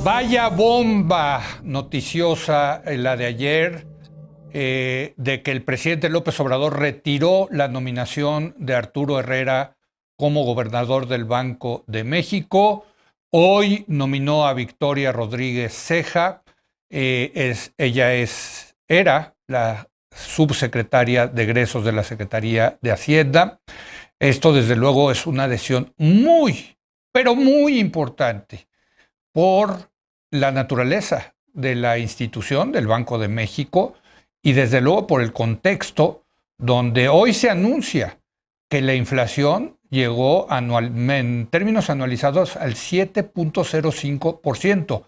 Vaya bomba noticiosa la de ayer, de que el presidente López Obrador retiró la nominación de Arturo Herrera como gobernador del Banco de México. Hoy nominó a Victoria Rodríguez Ceja. Era la subsecretaria de egresos de la Secretaría de Hacienda. Esto, desde luego, es una decisión muy, pero muy importante por la naturaleza de la institución del Banco de México y desde luego por el contexto donde hoy se anuncia que la inflación llegó en términos anualizados al 7.05%,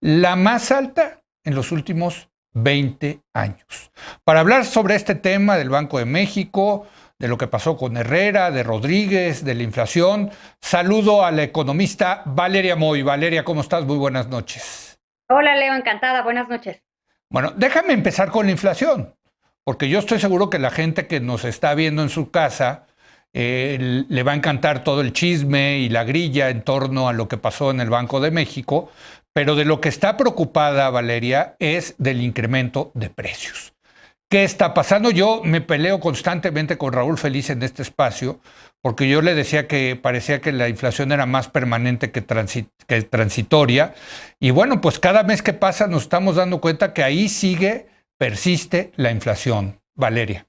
la más alta en los últimos 20 años. Para hablar sobre este tema del Banco de México, de lo que pasó con Herrera, de Rodríguez, de la inflación, saludo a la economista Valeria Moy. Valeria, ¿cómo estás? Muy buenas noches. Hola Leo, encantada, buenas noches. Bueno, déjame empezar con la inflación, porque yo estoy seguro que la gente que nos está viendo en su casa le va a encantar todo el chisme y la grilla en torno a lo que pasó en el Banco de México, pero de lo que está preocupada Valeria es del incremento de precios. ¿Qué está pasando? Yo me peleo constantemente con Raúl Feliz en este espacio, porque yo le decía que parecía que la inflación era más permanente que transitoria. Y bueno, pues cada mes que pasa nos estamos dando cuenta que ahí persiste la inflación. Valeria.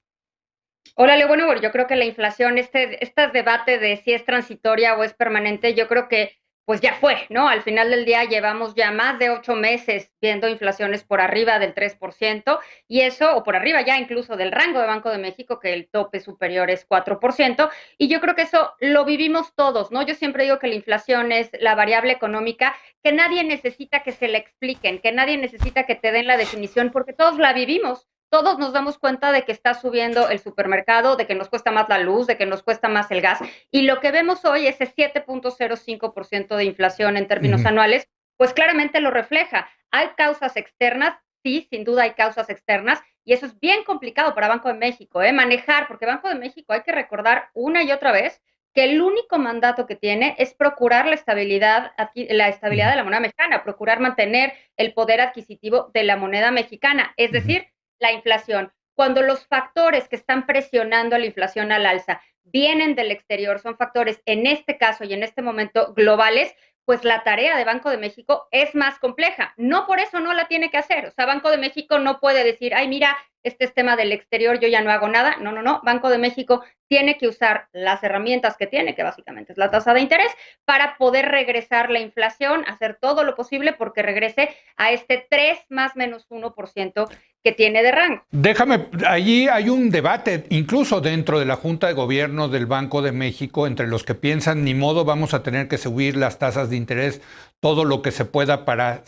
Hola Leo, bueno, yo creo que la inflación, este debate de si es transitoria o es permanente, yo creo que pues ya fue, ¿no? Al final del día llevamos ya más de 8 meses viendo inflaciones por arriba del 3% y eso, o por arriba ya incluso del rango de Banco de México, que el tope superior es 4%, y yo creo que eso lo vivimos todos, ¿no? Yo siempre digo que la inflación es la variable económica que nadie necesita que se la expliquen, que nadie necesita que te den la definición, porque todos la vivimos. Todos nos damos cuenta de que está subiendo el supermercado, de que nos cuesta más la luz, de que nos cuesta más el gas. Y lo que vemos hoy, ese 7.05% de inflación en Uh términos -huh. anuales, pues claramente lo refleja. Hay causas externas, sí, sin duda hay causas externas, y eso es bien complicado para Banco de México, manejar, porque Banco de México hay que recordar una y otra vez que el único mandato que tiene es procurar la estabilidad de la moneda mexicana, procurar mantener el poder adquisitivo de la moneda mexicana, es Uh -huh. decir, la inflación. Cuando los factores que están presionando a la inflación al alza vienen del exterior, son factores en este caso y en este momento globales, pues la tarea de Banco de México es más compleja. No por eso no la tiene que hacer. O sea, Banco de México no puede decir, ay, mira, este es tema del exterior, yo ya no hago nada. No, no, no. Banco de México tiene que usar las herramientas que tiene, que básicamente es la tasa de interés, para poder regresar la inflación, hacer todo lo posible porque regrese a este 3 más menos 1% que tiene de rango. Déjame, allí hay un debate, incluso dentro de la Junta de Gobierno del Banco de México, entre los que piensan, ni modo, vamos a tener que subir las tasas de interés todo lo que se pueda para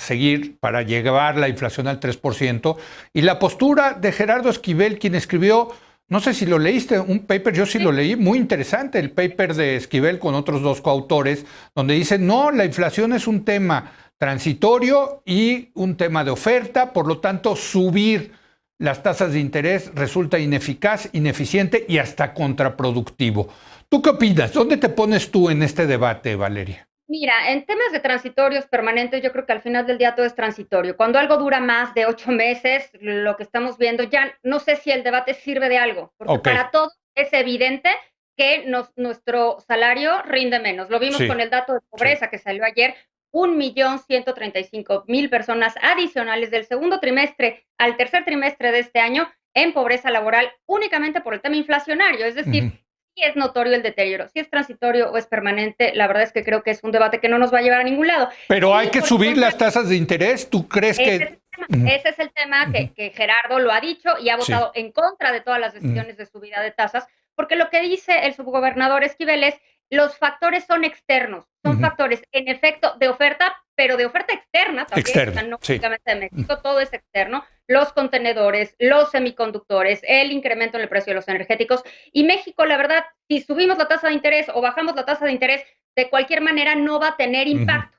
llevar la inflación al 3%. Y la postura de Gerardo Esquivel, quien escribió, no sé si lo leíste, un paper, yo sí lo leí, muy interesante, el paper de Esquivel con otros dos coautores, donde dice, no, la inflación es un tema transitorio y un tema de oferta, por lo tanto subir las tasas de interés resulta ineficaz, ineficiente y hasta contraproductivo. ¿Tú qué opinas? ¿Dónde te pones tú en este debate, Valeria? Mira, en temas de transitorios permanentes, yo creo que al final del día todo es transitorio. Cuando algo dura más de 8 meses, lo que estamos viendo, ya no sé si el debate sirve de algo, porque Ok, para todos es evidente que nuestro salario rinde menos. Lo vimos sí, con el dato de sí. pobreza que salió ayer, 1.135.000 personas adicionales del segundo trimestre al tercer trimestre de este año en pobreza laboral únicamente por el tema inflacionario. Es Uh -huh. decir, si es notorio el deterioro, si es transitorio o es permanente, la verdad es que creo que es un debate que no nos va a llevar a ningún lado. Pero hay Y que por el subir las contrario, tasas de interés. ¿Tú crees ese es que...? el tema, Uh -huh. ese es el tema Uh -huh. que Gerardo lo ha dicho y ha Sí. votado en contra de todas las Uh -huh. decisiones de subida de tasas, porque lo que dice el subgobernador Esquivel es, los factores son externos, Uh son -huh. factores en efecto de oferta, pero de oferta externa también, o Externo, sea, no sí. únicamente de Uh -huh. México, todo es externo, los contenedores, los semiconductores, el incremento en el precio de los energéticos, y México, la verdad, si subimos la tasa de interés o bajamos la tasa de interés, de cualquier manera no va a tener Uh -huh. impacto.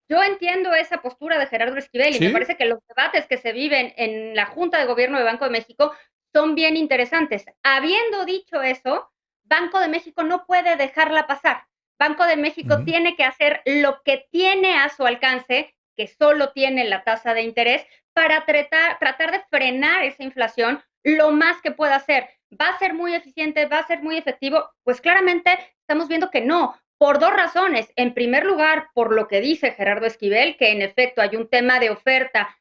Yo entiendo esa postura de Gerardo Esquivel y me Sí. parece que los debates que se viven en la Junta de Gobierno de Banco de México son bien interesantes. Habiendo dicho eso, Banco de México no puede dejarla pasar. Banco de Uh México -huh. tiene que hacer lo que tiene a su alcance que solo tiene la tasa de interés para tratar de frenar esa inflación lo más que pueda hacer. ¿Va a ser muy eficiente? ¿Va a ser muy efectivo? Pues claramente estamos viendo que no, por dos razones. En primer lugar, por lo que dice Gerardo Esquivel, que en efecto hay un tema de oferta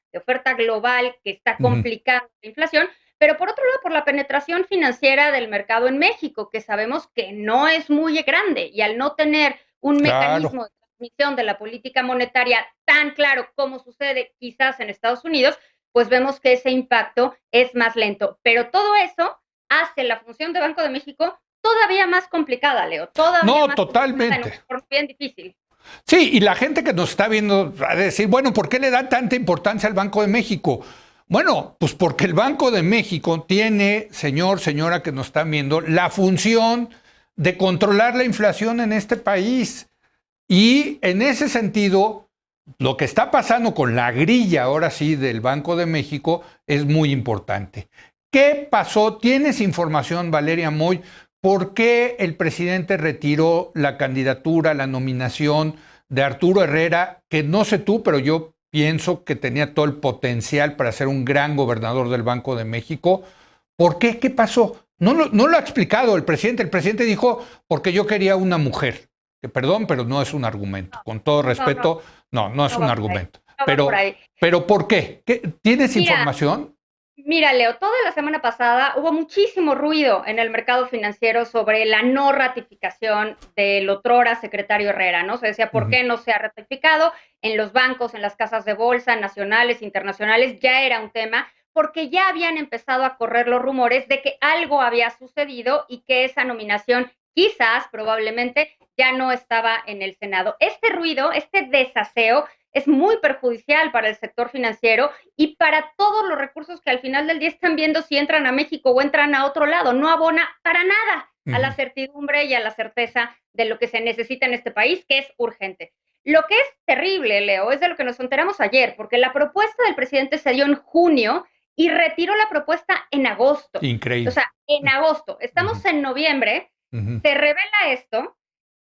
global que está complicando la inflación, pero por otro lado, por la penetración financiera del mercado en México, que sabemos que no es muy grande, y al no tener un mecanismo de transmisión de la política monetaria tan claro como sucede quizás en Estados Unidos, pues vemos que ese impacto es más lento. Pero todo eso hace la función de Banco de México todavía más complicada, Leo. Todavía más totalmente. Bien difícil. Sí, y la gente que nos está viendo va a decir, bueno, ¿por qué le da tanta importancia al Banco de México? Bueno, pues porque el Banco de México tiene, señora que nos están viendo, la función de controlar la inflación en este país. Y en ese sentido, lo que está pasando con la grilla, ahora sí, del Banco de México es muy importante. ¿Qué pasó? ¿Tienes información, Valeria Moy? ¿Por qué el presidente retiró la candidatura, la nominación de Arturo Herrera, que no sé tú, pero yo pienso que tenía todo el potencial para ser un gran gobernador del Banco de México? ¿Por qué? ¿Qué pasó? No lo ha explicado el presidente. El presidente dijo, porque yo quería una mujer. Que perdón, pero no es un argumento. Con todo respeto, no es un argumento. Pero ¿por qué? ¿Tienes información? Mira, Leo, toda la semana pasada hubo muchísimo ruido en el mercado financiero sobre la no ratificación del otrora secretario Herrera, ¿no? Se decía, ¿por qué no se ha ratificado? En los bancos, en las casas de bolsa, nacionales, internacionales, ya era un tema, porque ya habían empezado a correr los rumores de que algo había sucedido y que esa nominación quizás, probablemente, ya no estaba en el Senado. Este ruido, este desaseo, es muy perjudicial para el sector financiero y para todos los recursos que al final del día están viendo si entran a México o entran a otro lado. No abona para nada a la certidumbre y a la certeza de lo que se necesita en este país, que es urgente. Lo que es terrible, Leo, es de lo que nos enteramos ayer, porque la propuesta del presidente se dio en junio y retiró la propuesta en agosto. Increíble. O sea, en agosto. Estamos en noviembre, se revela esto.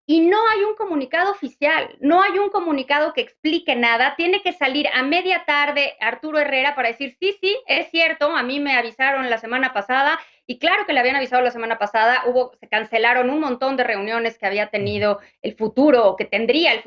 Y no hay un comunicado oficial, no hay un comunicado que explique nada. Tiene que salir a media tarde Arturo Herrera para decir, sí, es cierto, a mí me avisaron la semana pasada, y claro que le habían avisado la semana pasada, se cancelaron un montón de reuniones que había tenido el futuro, o que tendría el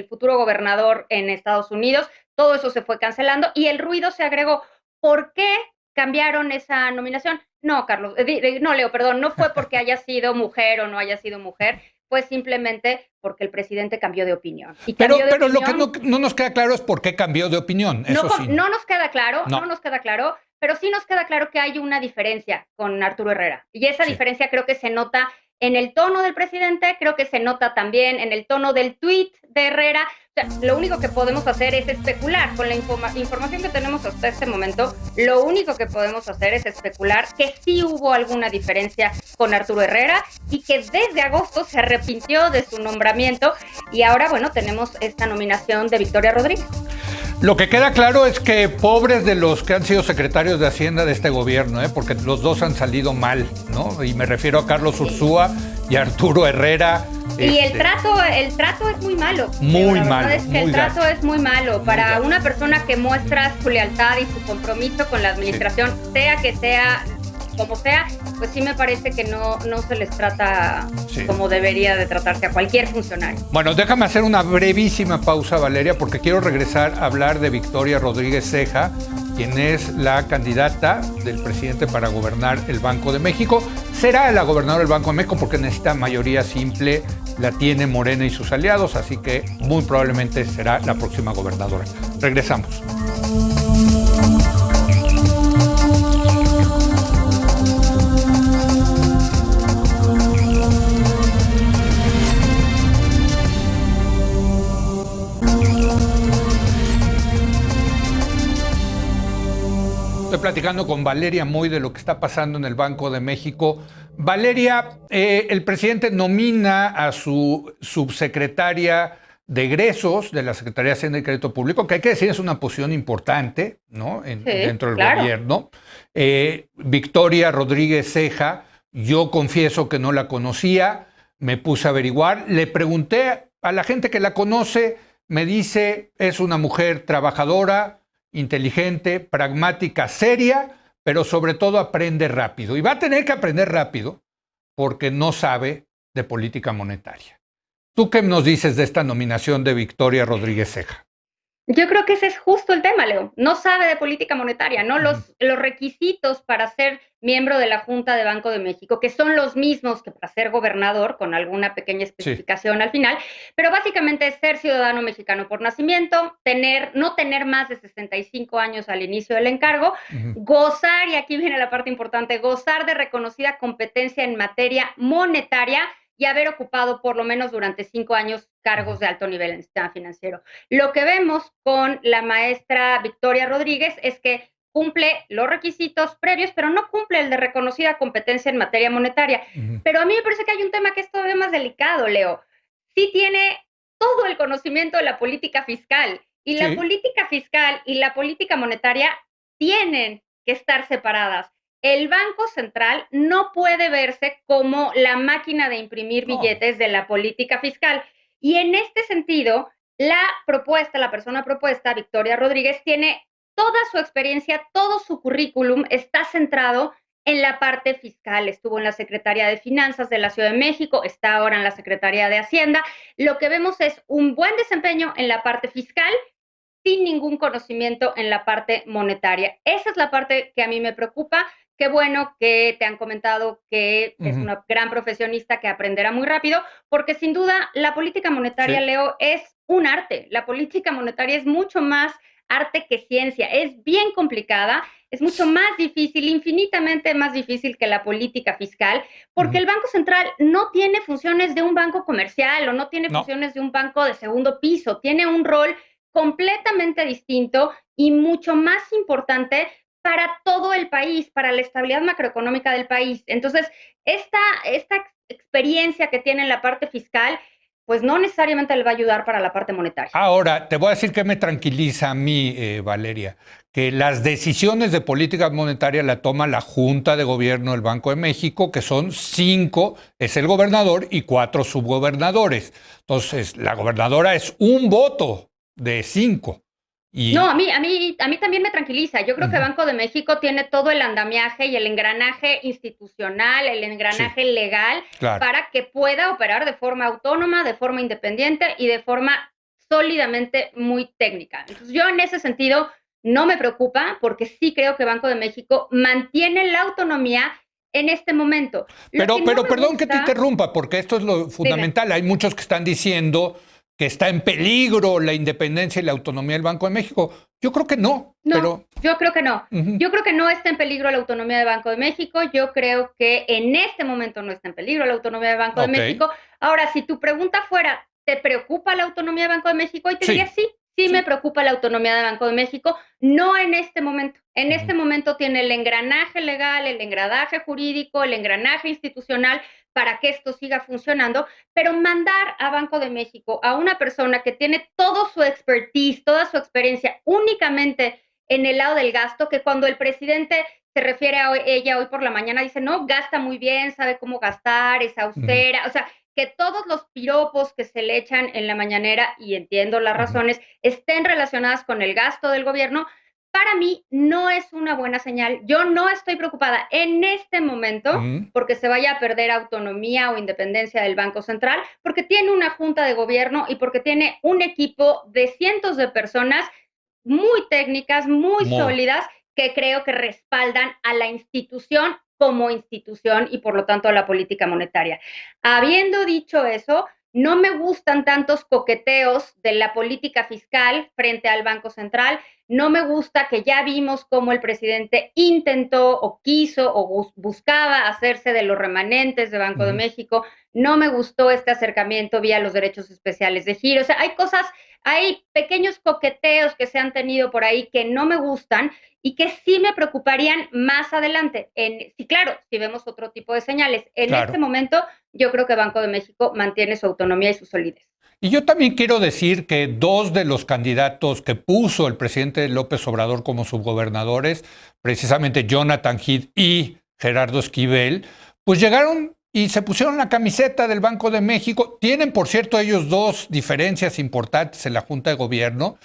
futuro gobernador en Estados Unidos. Todo eso se fue cancelando y el ruido se agregó. ¿Por qué cambiaron esa nominación? No, Carlos, no, Leo, perdón, no fue porque haya sido mujer o no haya sido mujer, fue simplemente porque el presidente cambió de opinión. Pero lo que no nos queda claro es por qué cambió de opinión. Eso sí. No nos queda claro, no nos queda claro, pero sí nos queda claro que hay una diferencia con Arturo Herrera. Y esa diferencia creo que se nota en el tono del presidente, creo que se nota también en el tono del tuit de Herrera. O sea, lo único que podemos hacer es especular. Con la información que tenemos hasta este momento, lo único que podemos hacer es especular que sí hubo alguna diferencia con Arturo Herrera y que desde agosto se arrepintió de su nombramiento y ahora, bueno, tenemos esta nominación de Victoria Rodríguez. Lo que queda claro es que pobres de los que han sido secretarios de Hacienda de este gobierno, porque los dos han salido mal, ¿no? Y me refiero a Carlos Ursúa y a Arturo Herrera. Y el trato es muy malo. Muy malo. El trato es muy malo para una persona que muestra su lealtad y su compromiso con la administración, sea que sea como sea, pues sí me parece que no se les trata como debería de tratarse a cualquier funcionario. Bueno, déjame hacer una brevísima pausa, Valeria, porque quiero regresar a hablar de Victoria Rodríguez Ceja, quien es la candidata del presidente para gobernar el Banco de México. Será la gobernadora del Banco de México porque necesita mayoría simple, la tiene Morena y sus aliados, así que muy probablemente será la próxima gobernadora. Regresamos. Estoy platicando con Valeria Moy de lo que está pasando en el Banco de México. Valeria, el presidente nomina a su subsecretaria de egresos de la Secretaría de Hacienda y Crédito Público, que hay que decir es una posición importante, ¿no? Dentro del gobierno. Victoria Rodríguez Ceja, yo confieso que no la conocía, me puse a averiguar, le pregunté a la gente que la conoce me dice, es una mujer trabajadora, inteligente, pragmática, seria, pero sobre todo aprende rápido. Y va a tener que aprender rápido porque no sabe de política monetaria. ¿Tú qué nos dices de esta nominación de Victoria Rodríguez Ceja? Yo creo que ese es justo el tema, Leo. No sabe de política monetaria, ¿no? Los requisitos para ser miembro de la Junta de Banco de México, que son los mismos que para ser gobernador, con alguna pequeña especificación al final, pero básicamente es ser ciudadano mexicano por nacimiento, no tener más de 65 años al inicio del encargo, gozar, y aquí viene la parte importante, gozar de reconocida competencia en materia monetaria y haber ocupado por lo menos durante 5 años cargos de alto nivel en el sistema financiero. Lo que vemos con la maestra Victoria Rodríguez es que cumple los requisitos previos, pero no cumple el de reconocida competencia en materia monetaria. Pero a mí me parece que hay un tema que es todavía más delicado, Leo. Sí tiene todo el conocimiento de la política fiscal, y la política fiscal y la política monetaria tienen que estar separadas. El Banco Central no puede verse como la máquina de imprimir billetes de la política fiscal. Y en este sentido, la persona propuesta, Victoria Rodríguez, tiene toda su experiencia, todo su currículum está centrado en la parte fiscal. Estuvo en la Secretaría de Finanzas de la Ciudad de México, está ahora en la Secretaría de Hacienda. Lo que vemos es un buen desempeño en la parte fiscal, sin ningún conocimiento en la parte monetaria. Esa es la parte que a mí me preocupa. Qué bueno que te han comentado que es una gran profesionista que aprenderá muy rápido, porque sin duda la política monetaria, Leo, es un arte. La política monetaria es mucho más arte que ciencia. Es bien complicada, es mucho más difícil, infinitamente más difícil que la política fiscal, porque el Banco Central no tiene funciones de un banco comercial o no tiene funciones de un banco de segundo piso. Tiene un rol completamente distinto y mucho más importante para todo el país, para la estabilidad macroeconómica del país. Entonces, esta experiencia que tiene en la parte fiscal, pues no necesariamente le va a ayudar para la parte monetaria. Ahora, te voy a decir que me tranquiliza a mí, Valeria, que las decisiones de política monetaria la toma la Junta de Gobierno del Banco de México, que son 5, es el gobernador y 4 subgobernadores. Entonces, la gobernadora es un voto de 5. No, a mí también me tranquiliza. Yo creo que Banco de México tiene todo el andamiaje y el engranaje institucional, el engranaje legal, para que pueda operar de forma autónoma, de forma independiente y de forma sólidamente muy técnica. Entonces, yo en ese sentido no me preocupa, porque sí creo que Banco de México mantiene la autonomía en este momento. Pero perdón que te interrumpa, porque esto es lo fundamental. Hay muchos que están diciendo que está en peligro la independencia y la autonomía del Banco de México. Yo creo que no. Yo creo que no. Yo creo que no está en peligro la autonomía del Banco de México. Yo creo que en este momento no está en peligro la autonomía del Banco de México. Ahora, si tu pregunta fuera, ¿te preocupa la autonomía del Banco de México? Y te diría sí me preocupa la autonomía del Banco de México, no en este momento. En este momento tiene el engranaje legal, el engranaje jurídico, el engranaje institucional para que esto siga funcionando, pero mandar a Banco de México a una persona que tiene todo su expertise, toda su experiencia únicamente en el lado del gasto, que cuando el presidente se refiere a ella hoy por la mañana dice, no, gasta muy bien, sabe cómo gastar, es austera, o sea, que todos los piropos que se le echan en la mañanera, y entiendo las razones, estén relacionadas con el gasto del gobierno, para mí no es una buena señal. Yo no estoy preocupada en este momento porque se vaya a perder autonomía o independencia del Banco Central, porque tiene una junta de gobierno y porque tiene un equipo de cientos de personas muy técnicas, muy sólidas, que creo que respaldan a la institución como institución y por lo tanto a la política monetaria. Habiendo dicho eso, no me gustan tantos coqueteos de la política fiscal frente al Banco Central. No me gusta que ya vimos cómo el presidente intentó o quiso o buscaba hacerse de los remanentes de Banco de México. No me gustó este acercamiento vía los derechos especiales de giro. O sea, hay pequeños coqueteos que se han tenido por ahí que no me gustan y que sí me preocuparían más adelante. Sí, claro, si vemos otro tipo de señales. En este momento, yo creo que Banco de México mantiene su autonomía y su solidez. Y yo también quiero decir que 2 de los candidatos que puso el presidente López Obrador como subgobernadores, precisamente Jonathan Heath y Gerardo Esquivel, pues llegaron y se pusieron la camiseta del Banco de México. Tienen, por cierto, ellos dos diferencias importantes en la Junta de Gobierno,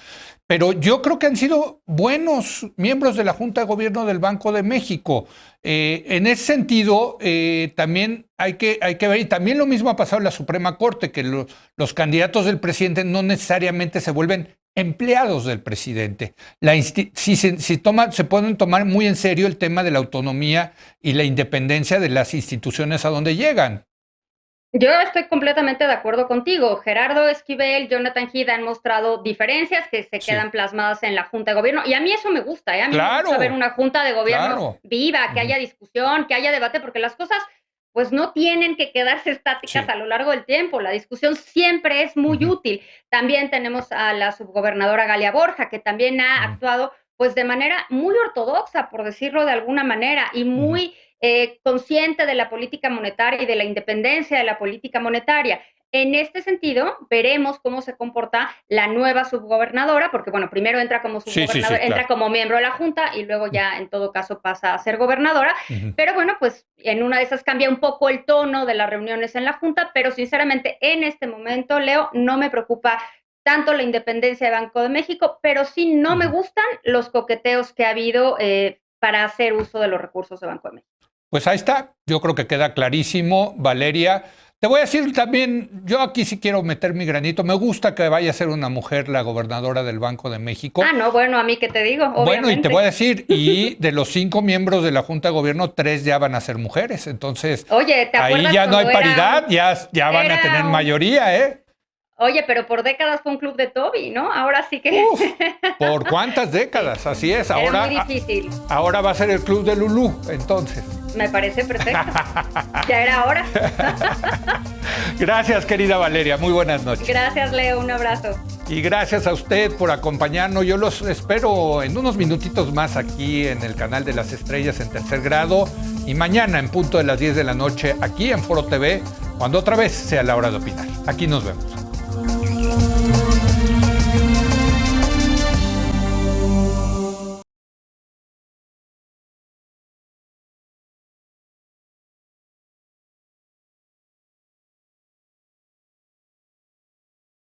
pero yo creo que han sido buenos miembros de la Junta de Gobierno del Banco de México. En ese sentido, también hay que ver, y también lo mismo ha pasado en la Suprema Corte, que los candidatos del presidente no necesariamente se vuelven empleados del presidente. Se pueden tomar muy en serio el tema de la autonomía y la independencia de las instituciones a donde llegan. Yo estoy completamente de acuerdo contigo. Gerardo Esquivel, Jonathan Heath han mostrado diferencias que se quedan plasmadas en la Junta de Gobierno. Y a mí eso me gusta, ¿eh? A mí me gusta ver una Junta de Gobierno viva, que haya discusión, que haya debate, porque las cosas pues no tienen que quedarse estáticas a lo largo del tiempo. La discusión siempre es muy útil. También tenemos a la subgobernadora Galia Borja, que también ha actuado pues de manera muy ortodoxa, por decirlo de alguna manera, y muy consciente de la política monetaria y de la independencia de la política monetaria. En este sentido, veremos cómo se comporta la nueva subgobernadora, porque bueno, primero entra como subgobernadora, entra como miembro de la Junta y luego ya en todo caso pasa a ser gobernadora. Pero bueno, pues en una de esas cambia un poco el tono de las reuniones en la Junta, pero sinceramente en este momento, Leo, no me preocupa tanto la independencia de Banco de México, pero sí no me gustan los coqueteos que ha habido para hacer uso de los recursos de Banco de México. Pues ahí está, yo creo que queda clarísimo, Valeria. Te voy a decir también, yo aquí sí quiero meter mi granito, me gusta que vaya a ser una mujer la gobernadora del Banco de México. Ah, no, bueno, a mí qué te digo, obviamente. Bueno, y te voy a decir, y de los 5 miembros de la Junta de Gobierno, 3 ya van a ser mujeres, entonces oye, ¿te ahí ya no hay paridad, ya van a tener mayoría, ¿eh? Oye, pero por décadas fue un club de Toby, ¿no? Ahora sí que... Uf, ¿por cuántas décadas? Así es, ahora muy difícil. Ahora va a ser el club de Lulú, entonces. Me parece perfecto. Ya era hora. Gracias, querida Valeria. Muy buenas noches. Gracias, Leo. Un abrazo. Y gracias a usted por acompañarnos. Yo los espero en unos minutitos más aquí en el canal de las estrellas en Tercer Grado. Y mañana en punto de las 10 de la noche aquí en Foro TV, cuando otra vez sea la hora de opinar. Aquí nos vemos.